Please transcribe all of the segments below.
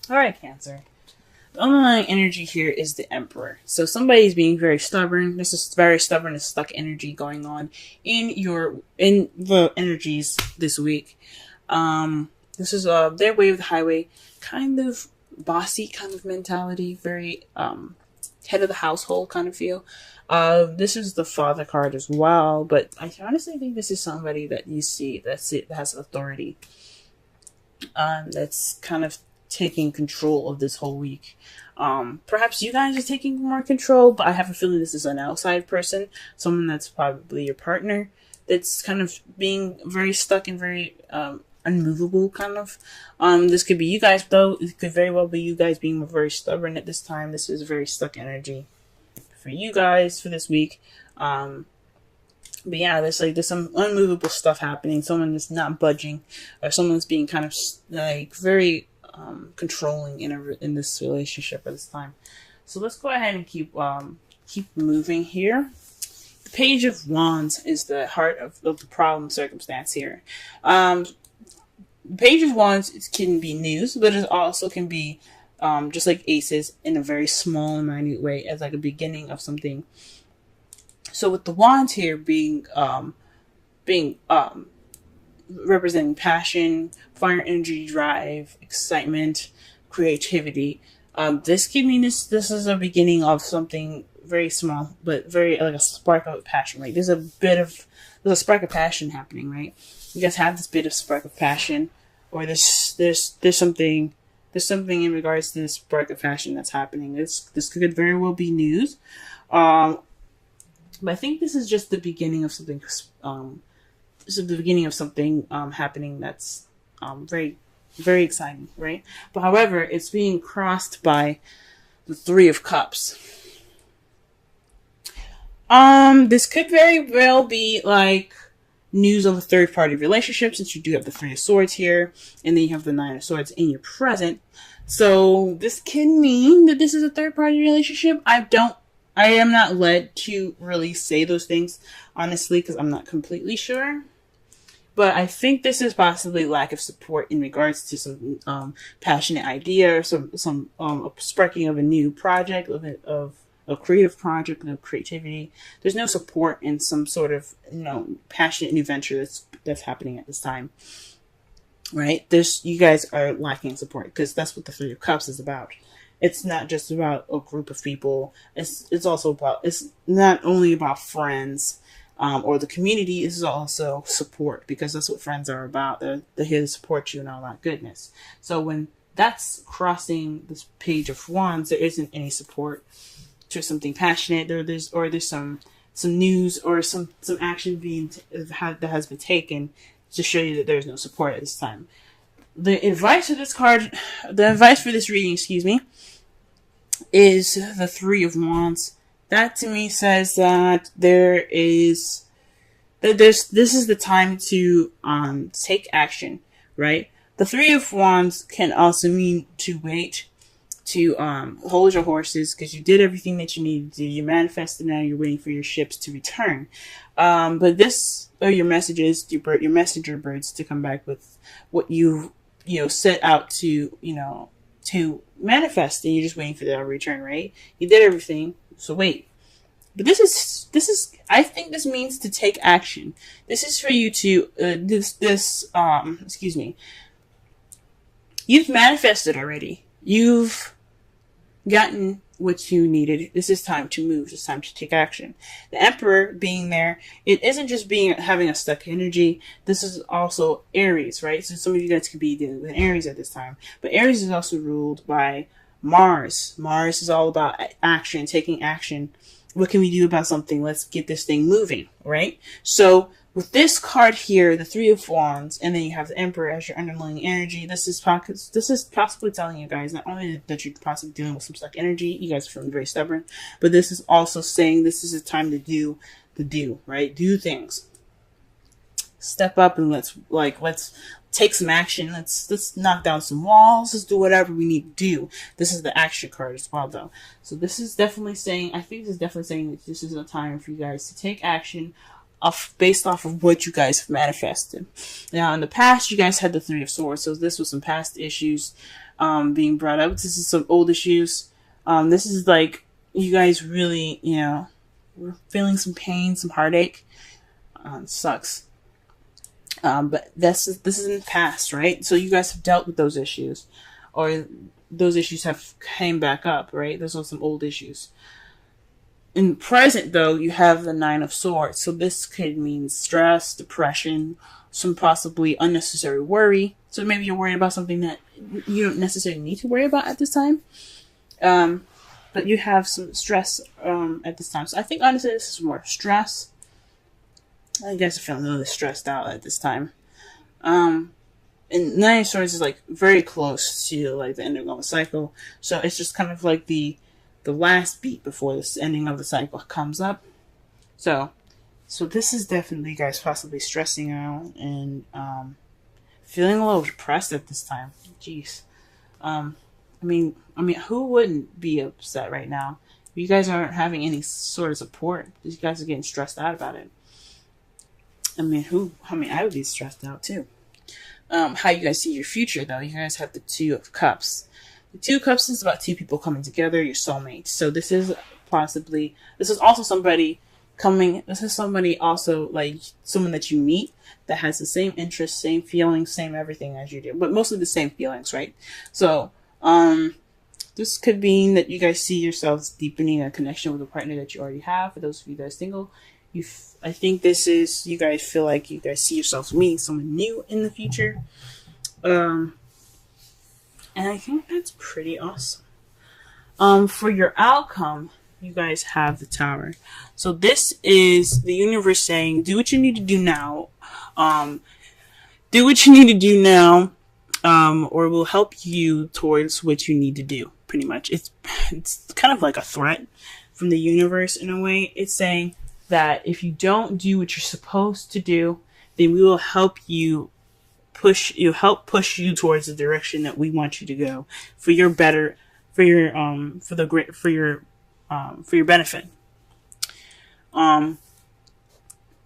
All right, Cancer. The underlying energy here is the Emperor. So somebody's being very stubborn. This is very stubborn and stuck energy going on in the energies this week. This is their way of the highway, kind of bossy kind of mentality, very head of the household kind of feel. This is the Father card as well, but I honestly think this is somebody that you see that has authority. That's kind of taking control of this whole week. Perhaps you guys are taking more control, but I have a feeling this is an outside person, someone that's probably your partner, that's kind of being very stuck and very unmovable, kind of. This could be you guys, though. It could very well be you guys being very stubborn at this time. This is very stuck energy for you guys for this week. But yeah, there's some unmovable stuff happening. Someone that's not budging, or someone's being kind of like very controlling in this relationship at this time. So let's go ahead and keep moving here. The Page of Wands is the heart of the problem circumstance here. The Page of Wands can be news, but it also can be just like aces in a very small and minute way, as like a beginning of something. So with the wands here being representing passion, fire, energy, drive, excitement, creativity, this could mean this is a beginning of something very small, but very like a spark of passion. Like there's a spark of passion happening, right? You guys have this bit of spark of passion, or there's something in regards to this spark of passion that's happening. This could very well be news. But I think this is just the beginning of something. This is the beginning of something happening that's very, very exciting, right? But however, it's being crossed by the Three of Cups. This could very well be like news of a third-party relationship, since you do have the Three of Swords here, and then you have the Nine of Swords in your present. So this can mean that this is a third-party relationship. I am not led to really say those things, honestly, because I'm not completely sure. But I think this is possibly lack of support in regards to some passionate idea, or some sparking of a new project, of a creative project, of creativity. There's no support in some sort of passionate new venture that's happening at this time, right? You guys are lacking support, because that's what the Three of Cups is about. It's not just about a group of people. It's not only about friends or the community. It's also support, because that's what friends are about. They're here to support you and all that goodness. So when that's crossing this Page of Wands, there isn't any support to something passionate. There's some news or some action that has been taken to show you that there's no support at this time. The advice for this reading, is the Three of Wands. That to me says that this is the time to take action, right? The Three of Wands can also mean to wait, to hold your horses, because you did everything that you needed to do. You manifested, now you're waiting for your ships to return. But this are your messages, your messenger birds, to come back with what you set out to manifest, and you're just waiting for their return, right? You did everything, so wait. But this is I think this means to take action. This is for you to you've manifested already. You've gotten what you needed. This is time to move. It's time to take action. The Emperor being there, it isn't just having a stuck energy. This is also Aries, right? So some of you guys could be dealing with Aries at this time. But Aries is also ruled by Mars. Mars is all about action, taking action. What can we do about something? Let's get this thing moving, right? So with this card here, the Three of Wands, and then you have the Emperor as your underlying energy, this is possibly telling you guys not only that you're possibly dealing with some stuck energy, you guys are feeling very stubborn, but this is also saying this is a time to do right? Do things. Step up and let's take some action. Let's knock down some walls. Let's do whatever we need to do. This is the action card as well, though. So this is definitely saying, that this is a time for you guys to take action based off of what you guys have manifested. Now, in the past, you guys had the Three of Swords, so this was some past issues being brought up. This is some old issues. This is like you guys really, we're feeling some pain, some heartache. Sucks. But this is in the past, right? So you guys have dealt with those issues, or those issues have came back up, right? Those are some old issues. In the present, though, you have the Nine of Swords. So this could mean stress, depression, some possibly unnecessary worry. So maybe you're worried about something that you don't necessarily need to worry about at this time. But you have some stress at this time. So I think, honestly, this is more stress. I guess I feel a little stressed out at this time. And Nine of Swords is like very close to like the ending of a cycle. So it's just kind of like the last beat before this ending of the cycle comes up. So this is definitely you guys possibly stressing out and feeling a little depressed at this time. Jeez. I mean, who wouldn't be upset right now? You guys aren't having any sort of support. You guys are getting stressed out about it. I would be stressed out too. How you guys see your future, though? You guys have the Two of Cups. The Two of Cups is about two people coming together, your soulmates. So this is also somebody also like someone that you meet that has the same interests, same feelings, same everything as you do, but mostly the same feelings, right? So, this could mean that you guys see yourselves deepening a connection with a partner that you already have. For those of you guys single, I think this is, you guys feel like you guys see yourselves meeting someone new in the future. And I think that's pretty awesome. For your outcome, you guys have the Tower. So this is the universe saying, do what you need to do now. Do what you need to do now, or we'll help you towards what you need to do. Pretty much. It's kind of like a threat from the universe in a way. It's saying that if you don't do what you're supposed to do, then we will help you push you towards the direction that we want you to go for your benefit.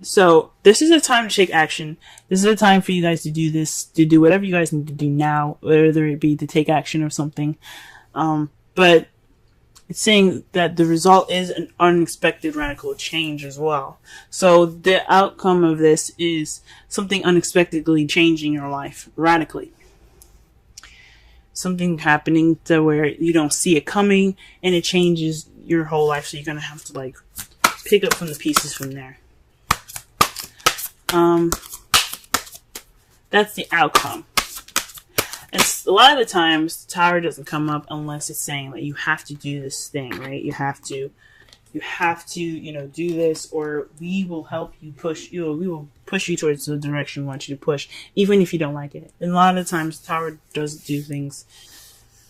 So this is a time to take action. This is a time for you guys to do this, to do whatever you guys need to do now, whether it be to take action or something. But it's saying that the result is an unexpected radical change as well. So the outcome of this is something unexpectedly changing your life radically. Something happening to where you don't see it coming and it changes your whole life. So you're going to have to like pick up from the pieces from there. That's the outcome. It's a lot of the times the Tower doesn't come up unless it's saying that you have to do this thing, right? You have to, do this, or we will help you push you. We will push you towards the direction we want you to push, even if you don't like it. And a lot of the times the Tower does do things.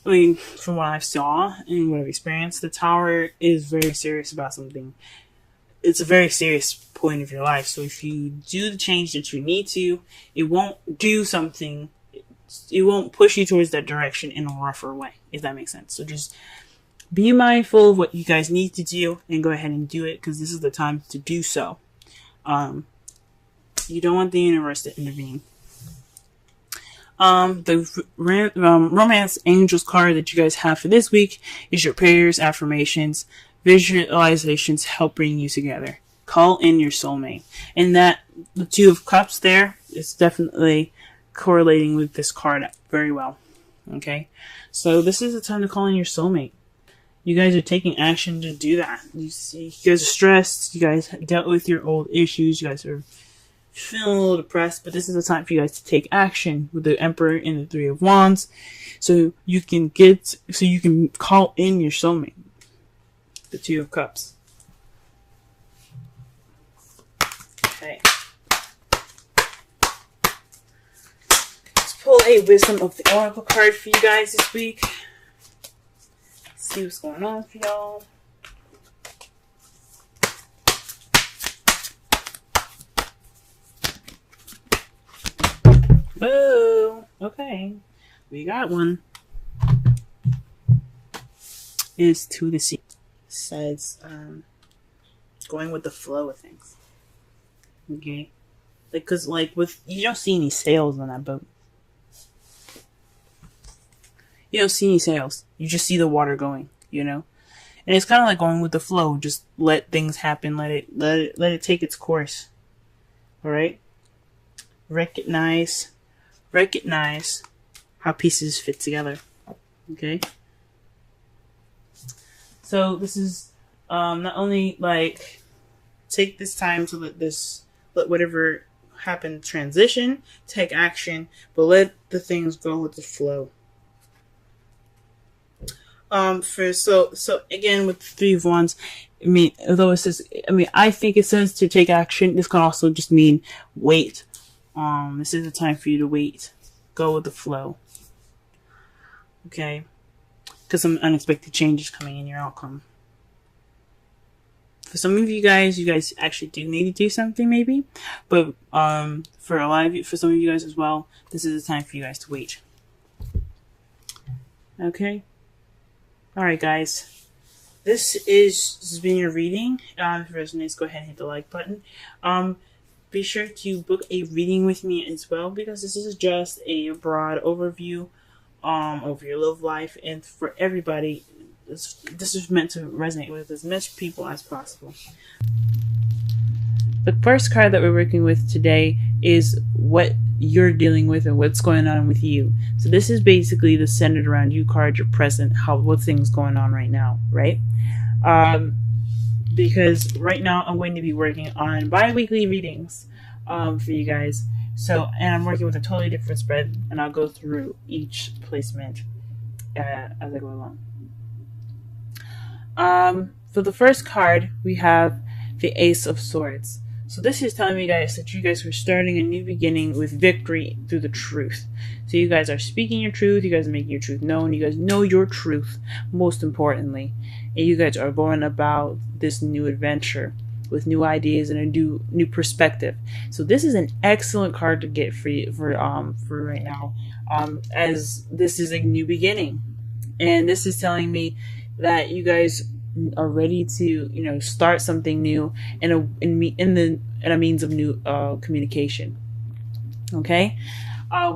I mean, from what I saw and what I've experienced, the Tower is very serious about something. It's a very serious point of your life. So if you do the change that you need to, it won't push you towards that direction in a rougher way, if that makes sense. So just be mindful of what you guys need to do and go ahead and do it, because this is the time to do so. You don't want the universe to intervene. The romance angels card that you guys have for this week is your prayers, affirmations, visualizations help bring you together. Call in your soulmate. And that, the Two of Cups there is definitely correlating with this card very well. Okay? So this is the time to call in your soulmate. You guys are taking action to do that. You guys are stressed. You guys dealt with your old issues. You guys are feeling a little depressed. But this is the time for you guys to take action with the Emperor and the Three of Wands. So you can call in your soulmate. The Two of Cups. Okay. Let's pull a Wisdom of the Oracle card for you guys this week. See what's going on for y'all. Whoa! Okay, we got one. Is to the sea. Says going with the flow of things. Okay, because with you don't see any sails on that boat. you don't see any sails. You just see the water going, you know? And it's kind of like going with the flow. Just let things happen. Let it take its course. All right? Recognize how pieces fit together. Okay? So this is not only like take this time to let whatever happen transition, take action, but let the things go with the flow. So again with the Three of Wands, I mean, although it says, I think it says to take action. This can also just mean wait. This is the time for you to wait. Go with the flow. Okay, because some unexpected changes coming in your outcome. For some of you guys actually do need to do something maybe, but for some of you guys as well, this is the time for you guys to wait. Okay. All right, guys. This has been your reading. If it resonates, go ahead and hit the like button. Be sure to book a reading with me as well, because this is just a broad overview of your love life, and for everybody, this is meant to resonate with as much people as possible. The first card that we're working with today is what you're dealing with and what's going on with you. So this is basically the centered around you card, your present, what things going on right now, right? Because right now I'm going to be working on bi-weekly readings for you guys. So, and I'm working with a totally different spread, and I'll go through each placement as I go along. For the first card, we have the Ace of Swords. So this is telling me, guys, that you guys are starting a new beginning with victory through the truth. So you guys are speaking your truth. You guys are making your truth known. You guys know your truth, most importantly. And you guys are going about this new adventure with new ideas and a new perspective. So this is an excellent card to get for you for right now, as this is a new beginning. And this is telling me that you guys are ready to, start something new in a means of new communication. Okay,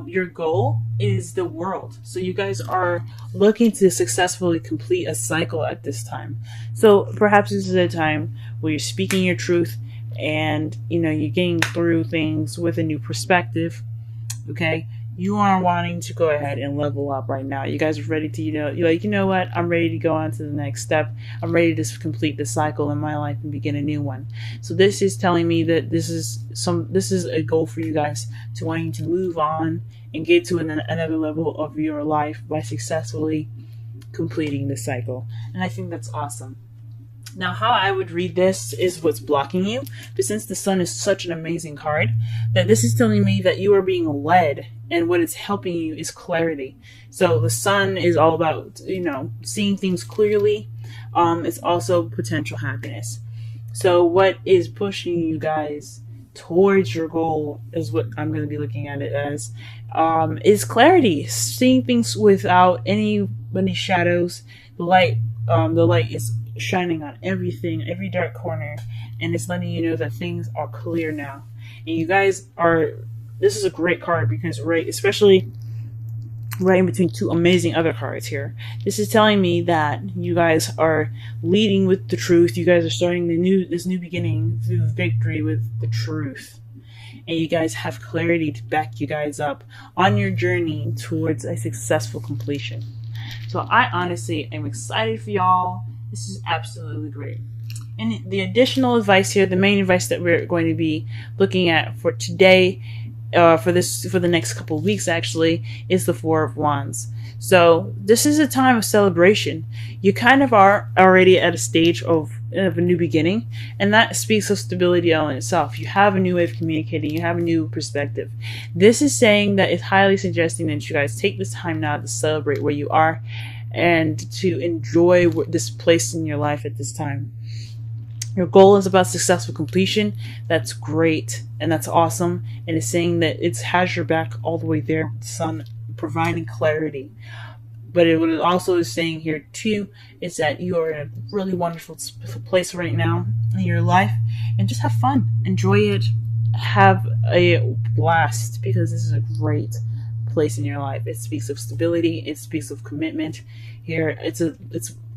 your goal is the world, so you guys are looking to successfully complete a cycle at this time. So perhaps this is a time where you're speaking your truth, and you're getting through things with a new perspective. Okay, you are wanting to go ahead and level up right now. You guys are ready to, you're like, you know what? I'm ready to go on to the next step. I'm ready to complete the cycle in my life and begin a new one. So this is telling me that this is a goal for you guys to wanting to move on and get to another level of your life by successfully completing the cycle. And I think that's awesome. Now, how I would read this is what's blocking you. But since the Sun is such an amazing card, that this is telling me that you are being led, and what it's helping you is clarity. So the Sun is all about, seeing things clearly. It's also potential happiness. So what is pushing you guys towards your goal is what I'm going to be looking at it as, is clarity. Seeing things without any shadows. The light is shining on everything, every dark corner, and it's letting you know that things are clear now. And you guys this is a great card because especially right in between two amazing other cards here, this is telling me that you guys are leading with the truth. You guys are starting this new beginning through victory with the truth, and you guys have clarity to back you guys up on your journey towards a successful completion. So I honestly am excited for y'all. This is absolutely great. And the additional advice here, the main advice that we're going to be looking at for today, for the next couple of weeks actually, is the Four of Wands. So this is a time of celebration. You kind of are already at a stage of a new beginning, and that speaks of stability all in itself. You have a new way of communicating. You have a new perspective. This is saying that it's highly suggesting that you guys take this time now to celebrate where you are and to enjoy this place in your life at this time. Your goal is about successful completion. That's great, and that's awesome. And it's saying that it has your back all the way there with the Sun providing clarity. But what it also is saying here too is that you are in a really wonderful place right now in your life, and just have fun, enjoy it, have a blast, because this is a great place in your life. It speaks of stability. It speaks of commitment. Here, it's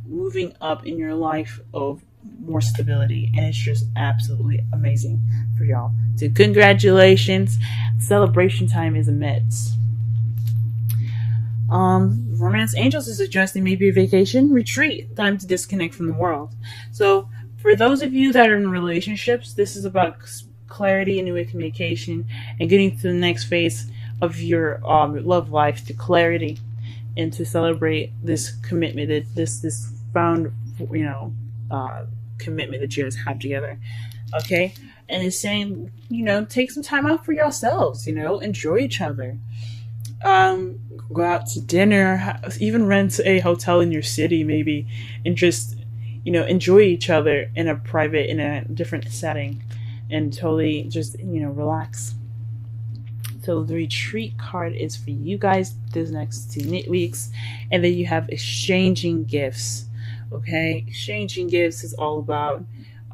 moving up in your life of more stability, and it's just absolutely amazing for y'all. So congratulations. Celebration time is immense. Romance Angels is suggesting maybe a vacation retreat, time to disconnect from the world. So for those of you that are in relationships, this is about clarity and new communication and getting to the next phase of your love life, to clarity, and to celebrate this commitment, this found commitment that you guys have together. Okay, and it's saying, take some time out for yourselves. Enjoy each other. Go out to dinner, even rent a hotel in your city maybe, and just enjoy each other in a different setting, and totally just relax. So the retreat card is for you guys this next 2 weeks, and then you have exchanging gifts. Okay, exchanging gifts is all about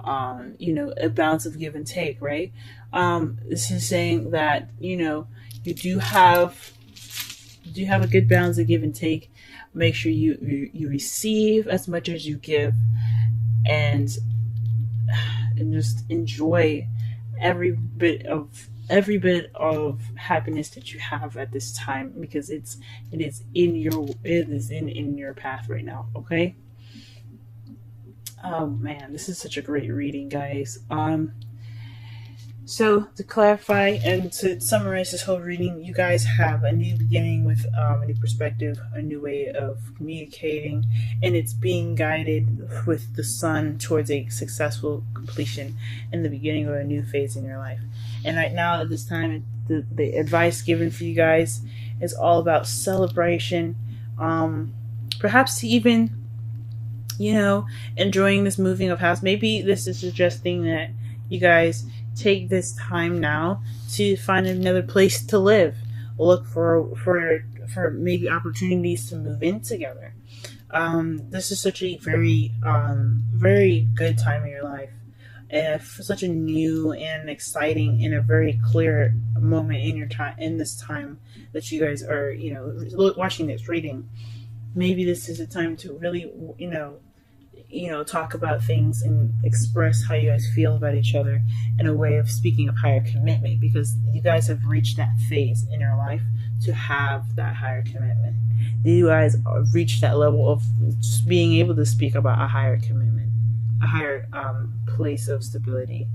a balance of give and take, right? This is saying that you do have a good balance of give and take. Make sure you receive as much as you give, and just enjoy every bit of happiness that you have at this time, because it is in your path right now. Okay. Oh man, this is such a great reading, guys. So to clarify and to summarize this whole reading, you guys have a new beginning with a new perspective, a new way of communicating, and it's being guided with the sun towards a successful completion and the beginning of a new phase in your life. And right now, at this time, the advice given for you guys is all about celebration, perhaps even enjoying this moving of house. Maybe this is suggesting that you guys take this time now to find another place to live. Look for maybe opportunities to move in together. This is such a very very good time in your life, and for such a new and exciting and a very clear moment in this time that you guys are watching this reading. Maybe this is a time to really talk about things and express how you guys feel about each other in a way of speaking of higher commitment, because you guys have reached that phase in your life to have that higher commitment. You guys reached that level of just being able to speak about a higher commitment, a higher place of stability.